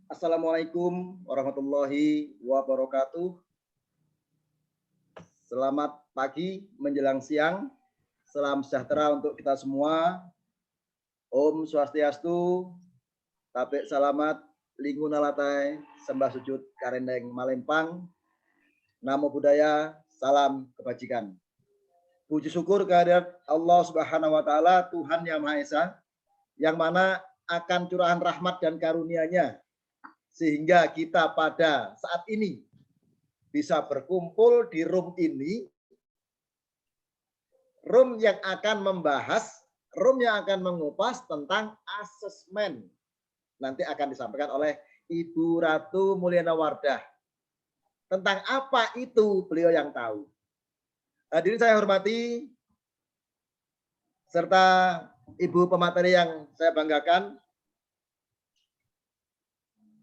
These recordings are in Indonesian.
Assalamualaikum warahmatullahi wabarakatuh. Selamat pagi menjelang siang. Salam sejahtera untuk kita semua. Om Swastiastu, Tabik Salamat, Linguna Latai, Sembah Sujud Karendeng Malempang, Namo Buddhaya, Salam Kebajikan. Puji syukur kehadirat Allah Subhanahu wa Ta'ala, Tuhan Yang Maha Esa, yang mana akan curahan rahmat dan karunia-Nya sehingga kita pada saat ini bisa berkumpul di room ini, room yang akan membahas, room yang akan mengupas tentang asesmen. Nanti akan disampaikan oleh Ibu Ratu Mulyana Wardah. Tentang apa itu beliau yang tahu. Hadirin saya hormati, serta Ibu pemateri yang saya banggakan.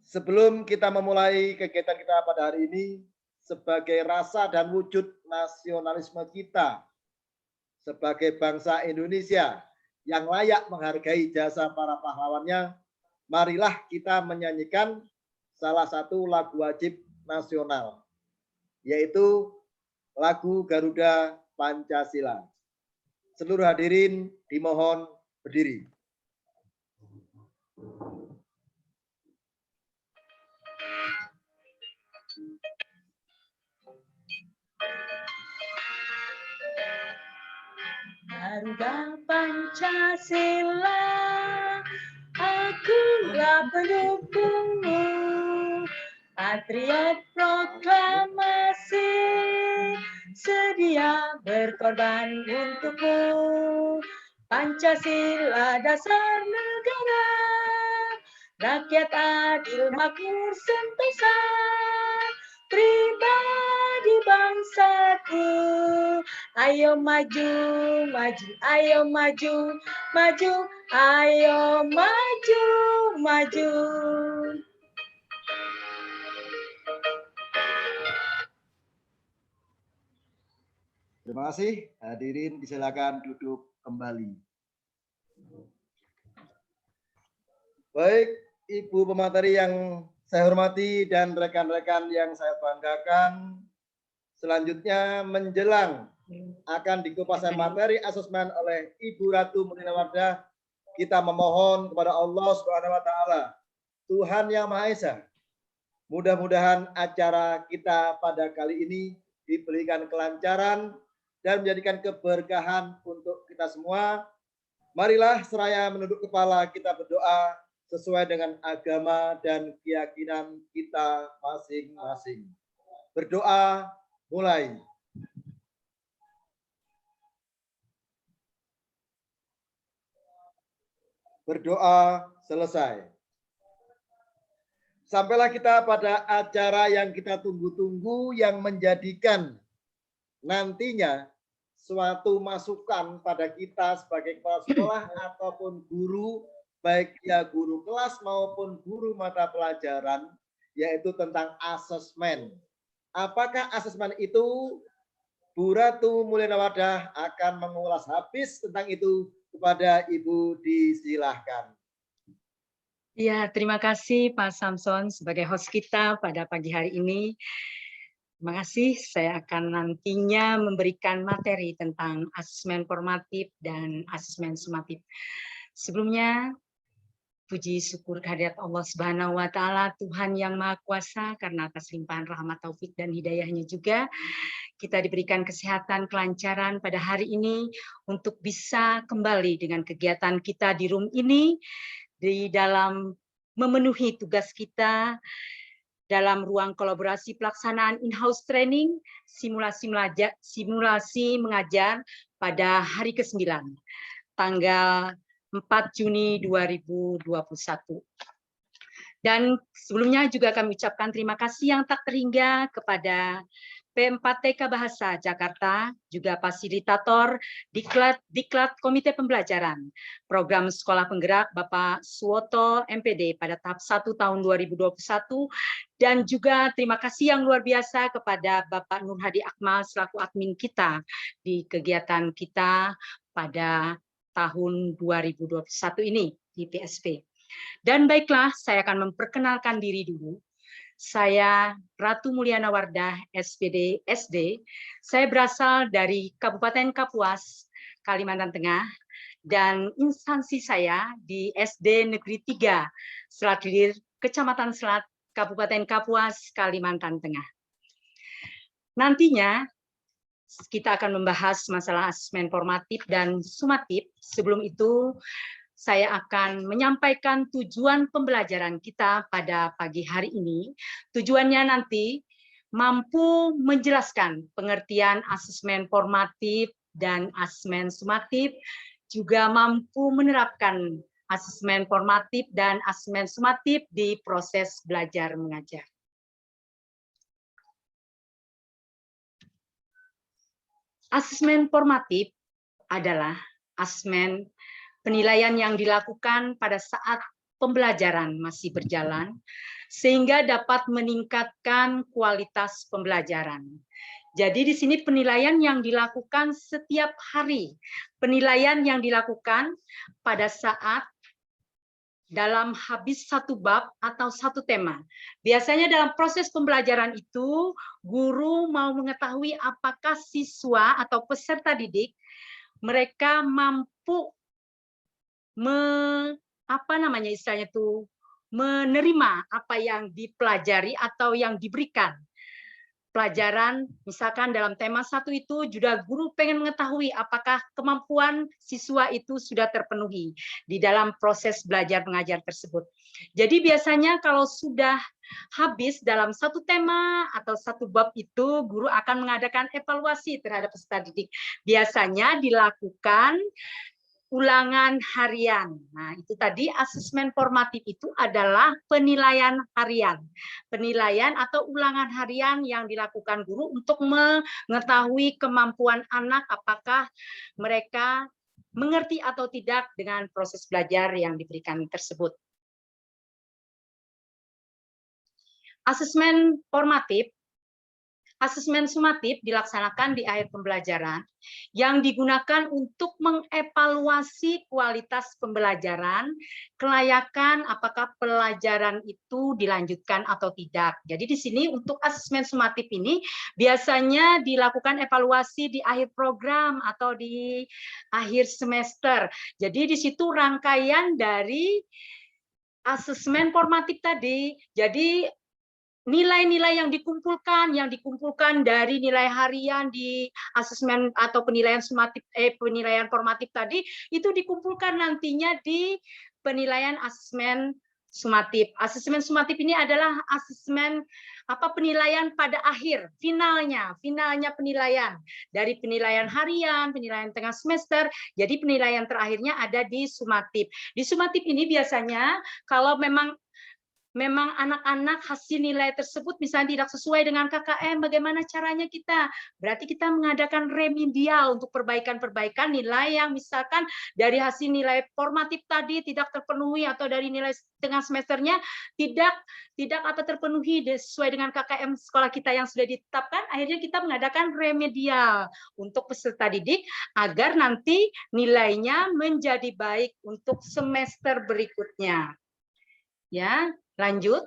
Sebelum kita memulai kegiatan kita pada hari ini, sebagai rasa dan wujud nasionalisme kita sebagai bangsa Indonesia yang layak menghargai jasa para pahlawannya, marilah kita menyanyikan salah satu lagu wajib nasional, yaitu lagu Garuda Pancasila. Seluruh hadirin dimohon berdiri. Garuda Pancasila, akulah pendukungmu, patriot proklamasi, sedia berkorban untukmu. Pancasila dasar negara, rakyat adil makmur sentosa, pribadi bangsaku. Ayo maju, maju, ayo maju, maju, ayo maju, maju. Terima kasih. Hadirin disilakan duduk kembali. Baik, Ibu pemateri yang saya hormati dan rekan-rekan yang saya banggakan, selanjutnya menjelang akan dikupas materi asesmen oleh Ibu Ratu Mulyana Wardah, kita memohon kepada Allah Subhanahu wa Ta'ala, Tuhan Yang Maha Esa, mudah-mudahan acara kita pada kali ini diberikan kelancaran dan menjadikan keberkahan untuk kita semua. Marilah seraya menunduk kepala kita berdoa sesuai dengan agama dan keyakinan kita masing-masing. Berdoa mulai. Berdoa selesai. Sampailah kita pada acara yang kita tunggu-tunggu, yang menjadikan nantinya suatu masukan pada kita sebagai kepala sekolah ataupun guru, baik ya guru kelas maupun guru mata pelajaran, yaitu tentang asesmen. Apakah asesmen itu? Bu Ratu Mulyana Wardah akan mengulas habis tentang itu. Kepada Ibu disilahkan. Ya, terima kasih Pak Samson sebagai host kita pada pagi hari ini. Terima kasih, saya akan nantinya memberikan materi tentang asesmen formatif dan asesmen sumatif. Sebelumnya, puji syukur kehadirat Allah Subhanahu wa Ta'ala, Tuhan Yang Maha Kuasa, karena atas limpahan rahmat taufik dan hidayahnya juga kita diberikan kesehatan, kelancaran pada hari ini untuk bisa kembali dengan kegiatan kita di room ini, di dalam memenuhi tugas kita dalam ruang kolaborasi pelaksanaan in-house training, simulasi mengajar pada hari ke-9, tanggal 4 Juni 2021. Dan sebelumnya juga kami ucapkan terima kasih yang tak terhingga kepada P4TK Bahasa Jakarta, juga fasilitator Diklat Komite Pembelajaran, Program Sekolah Penggerak Bapak Suwoto MPD pada tahap 1 tahun 2021, dan juga terima kasih yang luar biasa kepada Bapak Nur Hadi Akmal selaku admin kita di kegiatan kita pada tahun 2021 ini di PSP. Dan baiklah, saya akan memperkenalkan diri dulu. Saya Ratu Mulyana Wardah, SPD SD. Saya berasal dari Kabupaten Kapuas, Kalimantan Tengah, dan instansi saya di SD Negeri 3, Selat Lilir, Kecamatan Selat, Kabupaten Kapuas, Kalimantan Tengah. Nantinya kita akan membahas masalah asesmen formatif dan sumatif. Sebelum itu, saya akan menyampaikan tujuan pembelajaran kita pada pagi hari ini. Tujuannya nanti mampu menjelaskan pengertian asesmen formatif dan asesmen sumatif, juga mampu menerapkan asesmen formatif dan asesmen sumatif di proses belajar mengajar. Asesmen formatif adalah asesmen penilaian yang dilakukan pada saat pembelajaran masih berjalan, sehingga dapat meningkatkan kualitas pembelajaran. Jadi di sini penilaian yang dilakukan setiap hari, penilaian yang dilakukan pada saat dalam habis satu bab atau satu tema. Biasanya dalam proses pembelajaran itu, guru mau mengetahui apakah siswa atau peserta didik mereka mampu menerima apa yang dipelajari atau yang diberikan pelajaran. Misalkan dalam tema satu itu juga guru pengen mengetahui apakah kemampuan siswa itu sudah terpenuhi di dalam proses belajar mengajar tersebut. Jadi biasanya kalau sudah habis dalam satu tema atau satu bab itu, guru akan mengadakan evaluasi terhadap peserta didik. Biasanya dilakukan ulangan harian. Nah, itu tadi asesmen formatif itu adalah penilaian harian. Penilaian atau ulangan harian yang dilakukan guru untuk mengetahui kemampuan anak, apakah mereka mengerti atau tidak dengan proses belajar yang diberikan tersebut. Asesmen formatif, asesmen sumatif dilaksanakan di akhir pembelajaran yang digunakan untuk mengevaluasi kualitas pembelajaran, kelayakan apakah pelajaran itu dilanjutkan atau tidak. Jadi di sini untuk asesmen sumatif ini biasanya dilakukan evaluasi di akhir program atau di akhir semester. Jadi di situ rangkaian dari asesmen formatif tadi. Jadi nilai-nilai yang dikumpulkan dari nilai harian di asesmen atau penilaian sumatif penilaian formatif tadi itu dikumpulkan nantinya di penilaian asesmen sumatif. Asesmen sumatif ini adalah asesmen penilaian pada akhir, finalnya penilaian dari penilaian harian, penilaian tengah semester. Jadi penilaian terakhirnya ada di sumatif. Di sumatif ini biasanya kalau memang anak-anak hasil nilai tersebut misalnya tidak sesuai dengan KKM, bagaimana caranya kita? Berarti kita mengadakan remedial untuk perbaikan-perbaikan nilai yang misalkan dari hasil nilai formatif tadi tidak terpenuhi atau dari nilai tengah semesternya tidak terpenuhi sesuai dengan KKM sekolah kita yang sudah ditetapkan, akhirnya kita mengadakan remedial untuk peserta didik agar nanti nilainya menjadi baik untuk semester berikutnya. Ya, lanjut.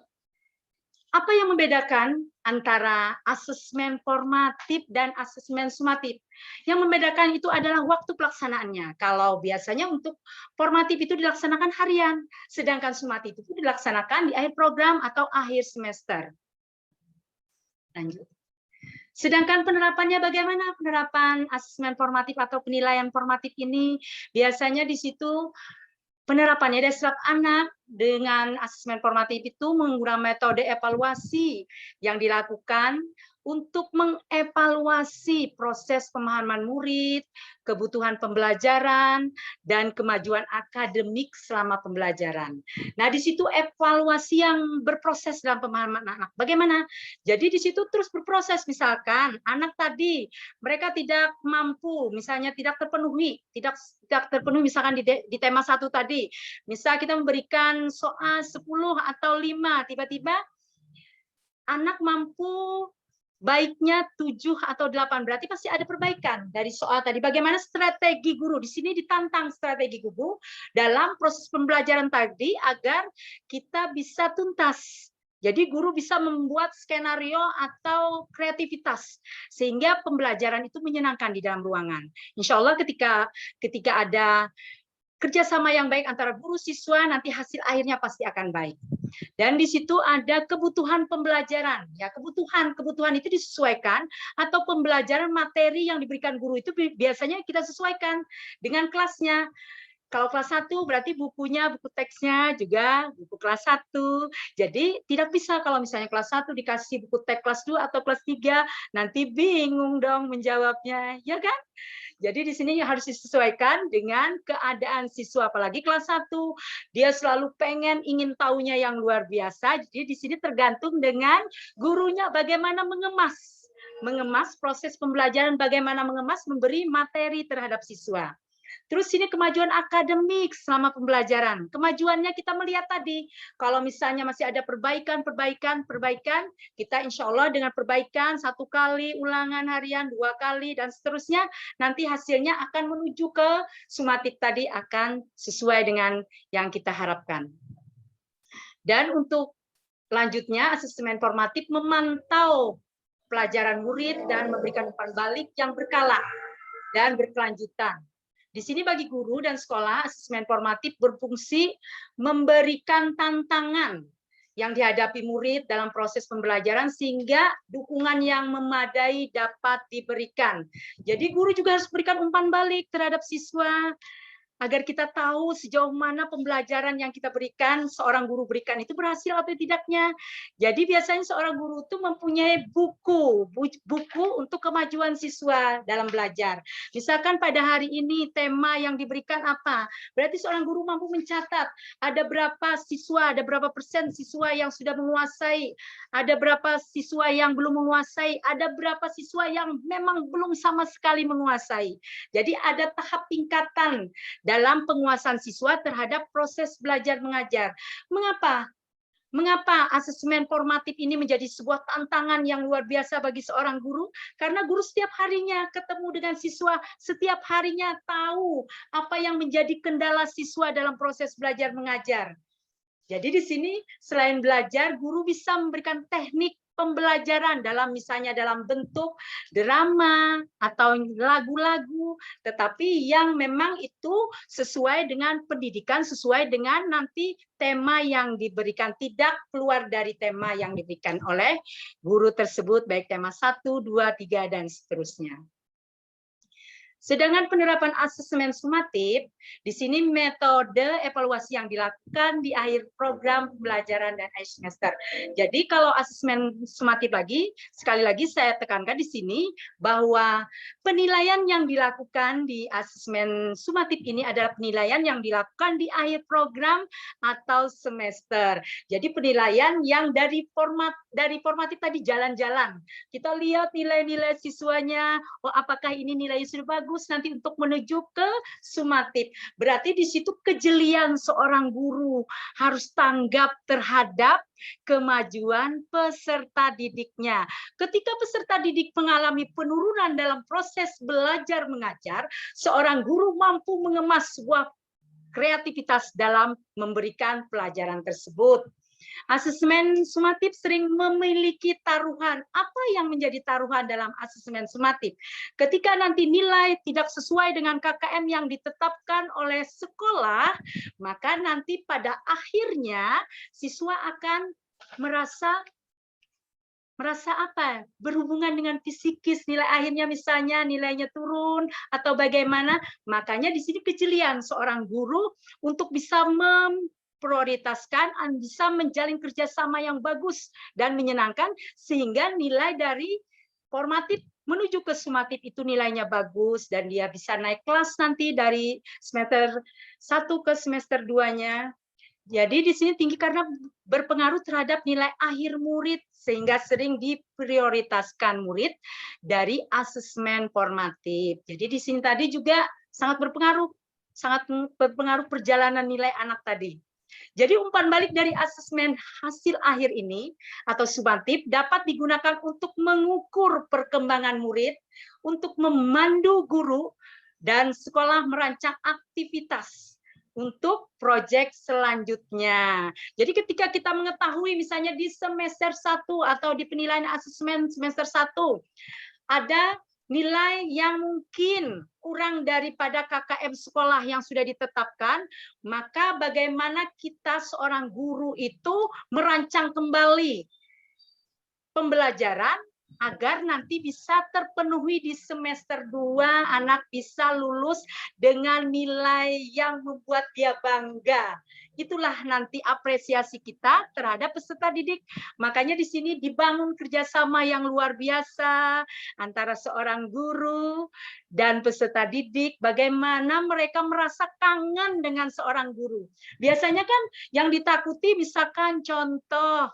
Apa yang membedakan antara asesmen formatif dan asesmen sumatif? Yang membedakan itu adalah waktu pelaksanaannya. Kalau biasanya untuk formatif itu dilaksanakan harian, sedangkan sumatif itu dilaksanakan di akhir program atau akhir semester. Lanjut. Sedangkan penerapannya bagaimana? Penerapan asesmen formatif atau penilaian formatif ini biasanya di situ penerapannya dari setiap anak dengan asesmen formatif itu menggunakan metode evaluasi yang dilakukan untuk mengevaluasi proses pemahaman murid, kebutuhan pembelajaran, dan kemajuan akademik selama pembelajaran. Nah, di situ evaluasi yang berproses dalam pemahaman anak. Bagaimana? Jadi di situ terus berproses. Misalkan anak tadi mereka tidak mampu, misalnya tidak terpenuhi misalkan di tema 1 tadi. Misal kita memberikan soal 10 atau 5, tiba-tiba anak mampu baiknya 7 atau 8, berarti pasti ada perbaikan dari soal tadi. Bagaimana strategi guru? Di sini ditantang strategi guru dalam proses pembelajaran tadi agar kita bisa tuntas. Jadi guru bisa membuat skenario atau kreativitas sehingga pembelajaran itu menyenangkan di dalam ruangan. Insya Allah ketika ada kerjasama yang baik antara guru siswa, nanti hasil akhirnya pasti akan baik. Dan di situ ada kebutuhan pembelajaran. Ya, kebutuhan itu disesuaikan atau pembelajaran materi yang diberikan guru itu biasanya kita sesuaikan dengan kelasnya. Kalau kelas 1 berarti bukunya, buku teksnya juga buku kelas 1. Jadi tidak bisa kalau misalnya kelas 1 dikasih buku teks kelas 2 atau kelas 3, nanti bingung dong menjawabnya, ya kan? Jadi di sini harus disesuaikan dengan keadaan siswa, apalagi kelas 1. Dia selalu ingin tahunya yang luar biasa. Jadi di sini tergantung dengan gurunya bagaimana mengemas proses pembelajaran, bagaimana memberi materi terhadap siswa. Terus ini kemajuan akademik selama pembelajaran. Kemajuannya kita melihat tadi, kalau misalnya masih ada perbaikan, kita insya Allah dengan perbaikan 1 kali, ulangan harian 2 kali, dan seterusnya, nanti hasilnya akan menuju ke sumatif tadi akan sesuai dengan yang kita harapkan. Dan untuk lanjutnya, asesmen formatif memantau pelajaran murid dan memberikan umpan balik yang berkala dan berkelanjutan. Di sini bagi guru dan sekolah, asesmen formatif berfungsi memberikan tantangan yang dihadapi murid dalam proses pembelajaran sehingga dukungan yang memadai dapat diberikan. Jadi guru juga harus berikan umpan balik terhadap siswa agar kita tahu sejauh mana pembelajaran yang kita berikan, seorang guru berikan itu berhasil atau tidaknya. Jadi biasanya seorang guru itu mempunyai buku untuk kemajuan siswa dalam belajar. Misalkan pada hari ini tema yang diberikan apa? Berarti seorang guru mampu mencatat ada berapa siswa, ada berapa persen siswa yang sudah menguasai, ada berapa siswa yang belum menguasai, ada berapa siswa yang memang belum sama sekali menguasai. Jadi ada tahap tingkatan dalam penguasaan siswa terhadap proses belajar mengajar. Mengapa asesmen formatif ini menjadi sebuah tantangan yang luar biasa bagi seorang guru? Karena guru setiap harinya ketemu dengan siswa, setiap harinya tahu apa yang menjadi kendala siswa dalam proses belajar mengajar. Jadi di sini selain belajar, guru bisa memberikan teknik pembelajaran misalnya dalam bentuk drama atau lagu-lagu, tetapi yang memang itu sesuai dengan pendidikan, sesuai dengan nanti tema yang diberikan, tidak keluar dari tema yang diberikan oleh guru tersebut, baik tema 1, 2, 3, dan seterusnya. Sedangkan penerapan asesmen sumatif, di sini metode evaluasi yang dilakukan di akhir program pembelajaran dan akhir semester. Jadi kalau asesmen sumatif sekali lagi saya tekankan di sini bahwa penilaian yang dilakukan di asesmen sumatif ini adalah penilaian yang dilakukan di akhir program atau semester. Jadi penilaian yang dari formatif tadi jalan-jalan. Kita lihat nilai-nilai siswanya, oh apakah ini nilainya sudah bagus, nanti untuk menuju ke sumatif. Berarti di situ kejelian seorang guru harus tanggap terhadap kemajuan peserta didiknya. Ketika peserta didik mengalami penurunan dalam proses belajar mengajar, seorang guru mampu mengemas sebuah kreativitas dalam memberikan pelajaran tersebut. Asesmen sumatif sering memiliki taruhan. Apa yang menjadi taruhan dalam asesmen sumatif? Ketika nanti nilai tidak sesuai dengan KKM yang ditetapkan oleh sekolah, maka nanti pada akhirnya siswa akan merasa apa? Berhubungan dengan psikis, nilai akhirnya misalnya nilainya turun atau bagaimana. Makanya di sini kejelian seorang guru untuk bisa prioritaskan, bisa menjalin kerjasama yang bagus dan menyenangkan sehingga nilai dari formatif menuju ke sumatif itu nilainya bagus dan dia bisa naik kelas nanti dari semester 1 ke semester 2-nya. Jadi di sini tinggi karena berpengaruh terhadap nilai akhir murid sehingga sering diprioritaskan murid dari asesmen formatif. Jadi di sini tadi juga sangat berpengaruh perjalanan nilai anak tadi. Jadi umpan balik dari asesmen hasil akhir ini atau sumatif dapat digunakan untuk mengukur perkembangan murid, untuk memandu guru, dan sekolah merancang aktivitas untuk proyek selanjutnya. Jadi ketika kita mengetahui misalnya di semester 1 atau di penilaian asesmen semester 1 ada nilai yang mungkin kurang daripada KKM sekolah yang sudah ditetapkan, maka bagaimana kita seorang guru itu merancang kembali pembelajaran agar nanti bisa terpenuhi di semester 2, anak bisa lulus dengan nilai yang membuat dia bangga. Itulah nanti apresiasi kita terhadap peserta didik. Makanya di sini dibangun kerjasama yang luar biasa antara seorang guru dan peserta didik. Bagaimana mereka merasa kangen dengan seorang guru. Biasanya kan yang ditakuti misalkan contoh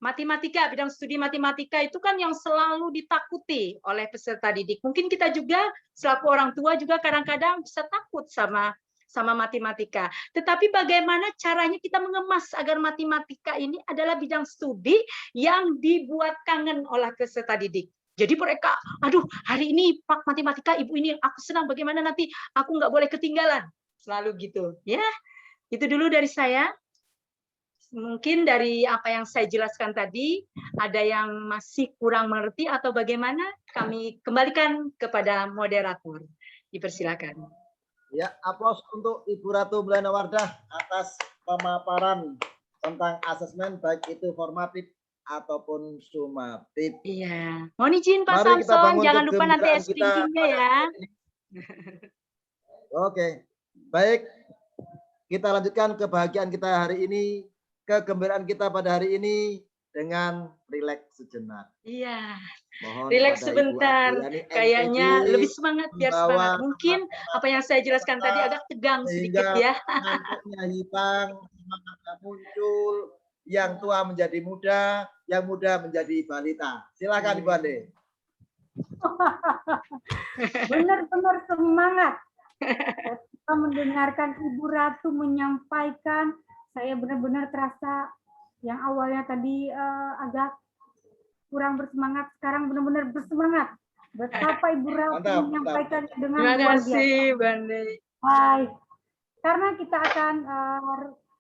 matematika, bidang studi matematika itu kan yang selalu ditakuti oleh peserta didik. Mungkin kita juga selaku orang tua juga kadang-kadang bisa takut sama matematika. Tetapi bagaimana caranya kita mengemas agar matematika ini adalah bidang studi yang dibuat kangen oleh peserta didik. Jadi mereka, aduh hari ini Pak Matematika, Ibu ini aku senang, bagaimana nanti aku nggak boleh ketinggalan. Selalu gitu. Ya, itu dulu dari saya. Mungkin dari apa yang saya jelaskan tadi, ada yang masih kurang mengerti atau bagaimana, kami kembalikan kepada moderator. Dipersilakan. Ya, aplaus untuk Ibu Ratu Melana Wardah atas pemaparan tentang asesmen baik itu formatif ataupun sumatif. Iya, mohon izin Pak Mari kita Samson, bangun jangan lupa nanti kegembiraan kita SPG-nya pada ya. hari ini. Oke, baik. Kita lanjutkan kebahagiaan kita hari ini, kegembiraan kita pada hari ini dengan rileks sejenak. Iya, Mohon rileks pada Ibu sebentar. Adriani Kayaknya NPD lebih semangat, biar semangat. membawa Mungkin apa yang saya jelaskan tadi agak tegang sedikit sehingga ya. ngantuknya hilang, semangatnya muncul, yang tua menjadi muda, yang muda menjadi balita. Silakan Ibu Ande. Benar-benar semangat. Kita mendengarkan Ibu Ratu menyampaikan, saya benar-benar terasa yang awalnya tadi agak kurang bersemangat, sekarang benar-benar bersemangat. Betapa Ibu Ratu Mantap, menyampaikan mantap. dengan Terima luar kasih, biasa. Bande. Baik, karena kita akan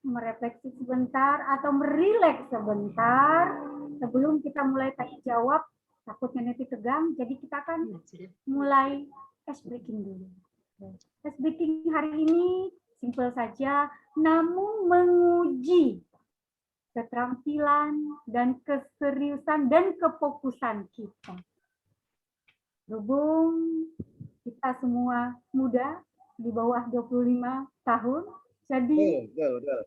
merefleksi sebentar atau merileks sebentar sebelum kita mulai tanya jawab. Takutnya nanti tegang, jadi kita akan mulai ice breaking dulu. Ice breaking hari ini simpel saja, namun menguji keterampilan dan keseriusan dan kefokusan kita. Berhubung kita semua muda, di bawah 25 tahun, jadi Betul.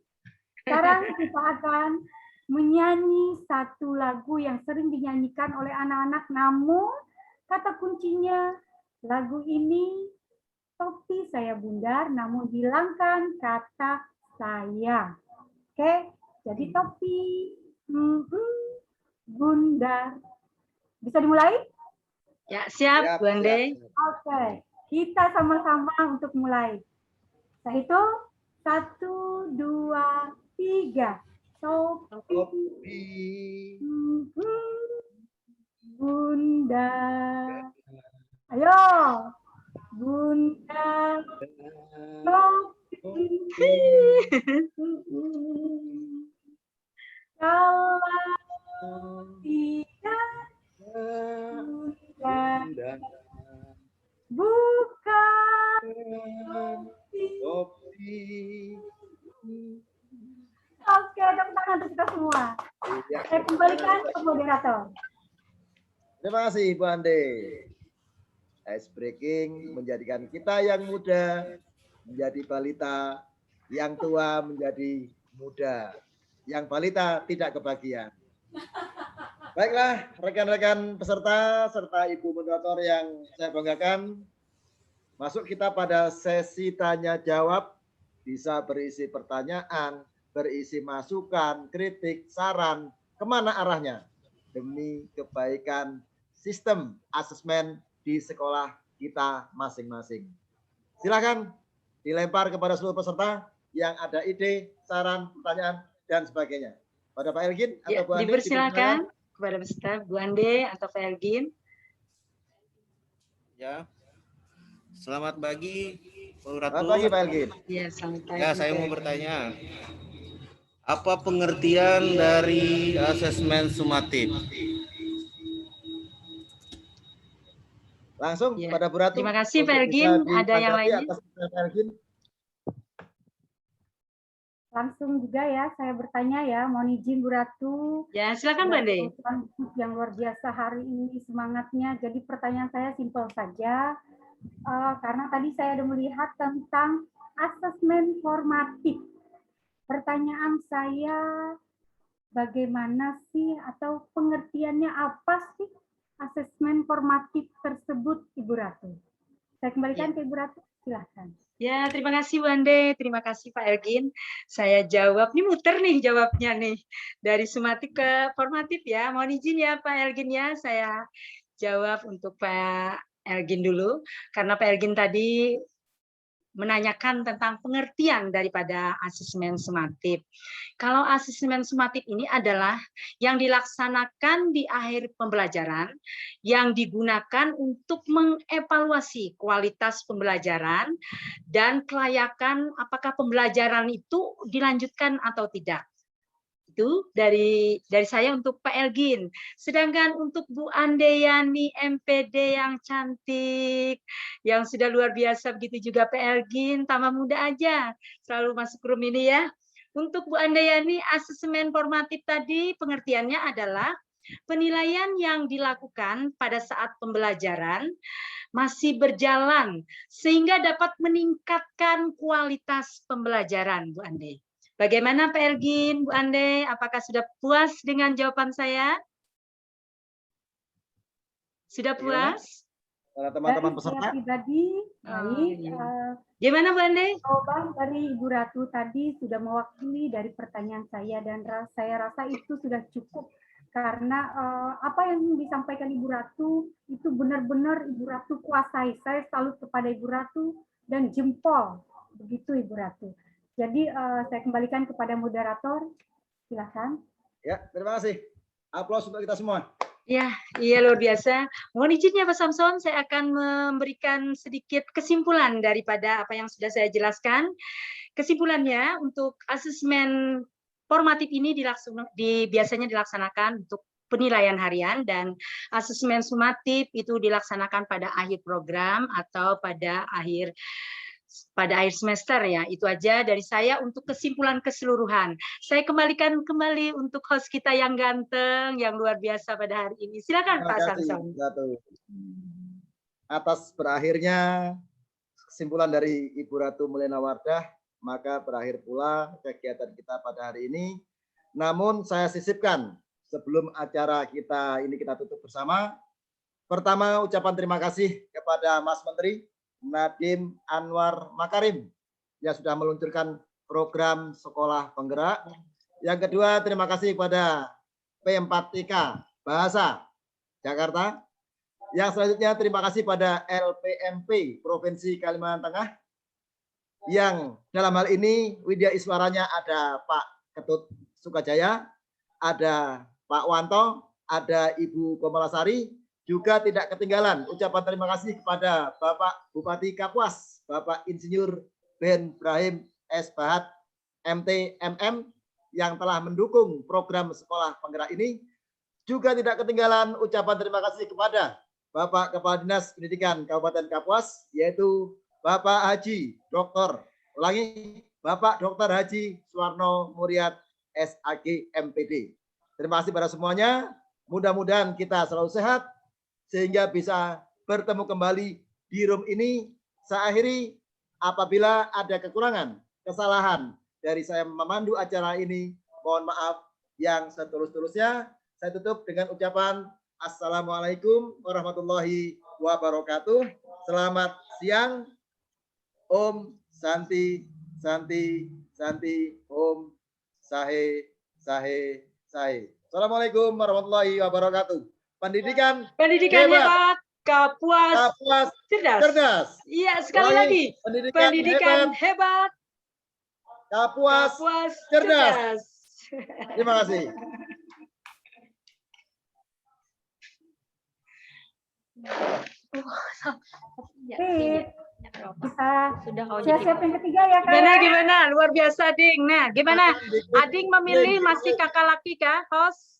sekarang kita akan menyanyi satu lagu yang sering dinyanyikan oleh anak-anak, namun kata kuncinya lagu ini topi saya bundar, namun hilangkan kata saya. Oke, jadi topi bundar. Bisa dimulai? Ya, siap, Bande. Oke, kita sama-sama untuk mulai. Saya hitung 1, 2, 3. Topi bundar. Ayo, bundar topi. Kalau tidak bundar, bukan Topi. Oke, tepuk tangan untuk kita semua. Saya kembalikan ke moderator. Terima kasih Ibu Ande. Ice breaking menjadikan kita yang muda menjadi balita, yang tua menjadi muda, yang balita tidak kebagian. Baiklah, rekan-rekan peserta serta Ibu moderator yang saya banggakan, masuk kita pada sesi tanya jawab, bisa berisi pertanyaan, berisi masukan, kritik, saran, kemana arahnya demi kebaikan sistem asesmen di sekolah kita masing-masing. Silakan dilempar kepada seluruh peserta. yang ada ide, saran, pertanyaan, dan sebagainya. Pada Pak Elgin atau Ya, Bu Andi, dipersilakan kepada peserta Bu Ande atau Pak Elgin. Ya, selamat pagi, Pak Selamat Ratu. pagi Pak Elgin. Ya, selamat pagi. Ya, saya Pak mau Elgin. bertanya, apa pengertian dari asesmen sumatif? Langsung Ya, pada Bu Ratu. terima kasih, Pak untuk Elgin. bisa Ada yang ditanggapi lainnya? atas Pak Elgin. Langsung juga ya, saya bertanya ya, mohon izin Bu Ratu. Ya, silakan Bu Ande. Yang luar biasa hari ini semangatnya. Jadi pertanyaan saya simpel saja, karena tadi saya ada melihat tentang asesmen formatif. Pertanyaan saya, bagaimana sih atau pengertiannya apa sih asesmen formatif tersebut, Ibu Ratu? Saya kembalikan ke Ibu Ratu, silahkan. Ya, terima kasih Bu Ande, terima kasih Pak Elgin. Saya jawab, ini muter nih jawabnya nih. Dari sumatif ke formatif ya. Mohon izin ya Pak Elgin ya, saya jawab untuk Pak Elgin dulu. Karena Pak Elgin tadi menanyakan tentang pengertian daripada asesmen sumatif. Kalau asesmen sumatif ini adalah yang dilaksanakan di akhir pembelajaran, yang digunakan untuk mengevaluasi kualitas pembelajaran dan kelayakan apakah pembelajaran itu dilanjutkan atau tidak. Itu dari saya untuk Pak Elgin. Sedangkan untuk Bu Andeyani MPD yang cantik, yang sudah luar biasa, begitu juga Pak Elgin, tambah muda aja, selalu masuk room ini ya. Untuk Bu Andeyani, asesmen formatif tadi pengertiannya adalah penilaian yang dilakukan pada saat pembelajaran masih berjalan sehingga dapat meningkatkan kualitas pembelajaran, Bu Ande. Bagaimana Pak Elgin, Bu Ande? Apakah sudah puas dengan jawaban saya? Sudah puas? Para teman-teman Dari peserta. saya pribadi, baik. Gimana Bu Ande? Jawaban dari Ibu Ratu tadi sudah mewakili dari pertanyaan saya dan saya rasa itu sudah cukup karena apa yang disampaikan Ibu Ratu itu benar-benar Ibu Ratu kuasai. Saya salut kepada Ibu Ratu dan jempol, begitu Ibu Ratu. Jadi saya kembalikan kepada moderator, silakan. Ya, terima kasih. Aplaus untuk kita semua. Ya, iya luar biasa. Mohon izin ya Pak Samson, saya akan memberikan sedikit kesimpulan daripada apa yang sudah saya jelaskan. Kesimpulannya untuk asesmen formatif ini biasanya dilaksanakan untuk penilaian harian dan asesmen sumatif itu dilaksanakan pada akhir program atau pada akhir semester ya. Itu aja dari saya untuk kesimpulan keseluruhan. Saya kembalikan kembali untuk host kita yang ganteng, yang luar biasa pada hari ini. Silakan Pak Samson. Atas berakhirnya kesimpulan dari Ibu Ratu Mulena Wardah, maka berakhir pula kegiatan kita pada hari ini. Namun saya sisipkan sebelum acara kita ini kita tutup bersama. Pertama, ucapan terima kasih kepada Mas Menteri Nadiem Anwar Makarim yang sudah meluncurkan program Sekolah Penggerak. Yang kedua, terima kasih kepada P4TK Bahasa Jakarta. Yang selanjutnya, terima kasih pada LPMP Provinsi Kalimantan Tengah. Yang dalam hal ini widya iswaranya ada Pak Ketut Sukajaya, ada Pak Wanto, ada Ibu Komalasari. Juga tidak ketinggalan ucapan terima kasih kepada Bapak Bupati Kapuas, Bapak Insinyur Ben Brahim S. Bahat, MT MM, yang telah mendukung program Sekolah Penggerak ini. Juga tidak ketinggalan ucapan terima kasih kepada Bapak Kepala Dinas Pendidikan Kabupaten Kapuas, yaitu Bapak Haji Dr. Bapak Dr. Haji Suwarno Muriat SAG MPD. Terima kasih pada semuanya. Mudah-mudahan kita selalu sehat sehingga bisa bertemu kembali di room ini. Saya akhiri, apabila ada kekurangan, kesalahan dari saya memandu acara ini, mohon maaf yang setulus-tulusnya. Saya tutup dengan ucapan Assalamualaikum warahmatullahi wabarakatuh. Selamat siang. Om Santi Santi Santi Om Sahe Sahe Sahe. Assalamualaikum warahmatullahi wabarakatuh. Pendidikan hebat, Kapuas cerdas. Cerdas. Iya, sekali lagi. Pendidikan hebat, Kapuas, Kapuas, cerdas. Terima kasih. Sip. Kita Sudah siap-siap yang ketiga ya Kak. Gimana ya? gimana? Luar biasa, Ding. Nah, gimana? Akan diklik Ading memilih link. masih kakak laki kah, host?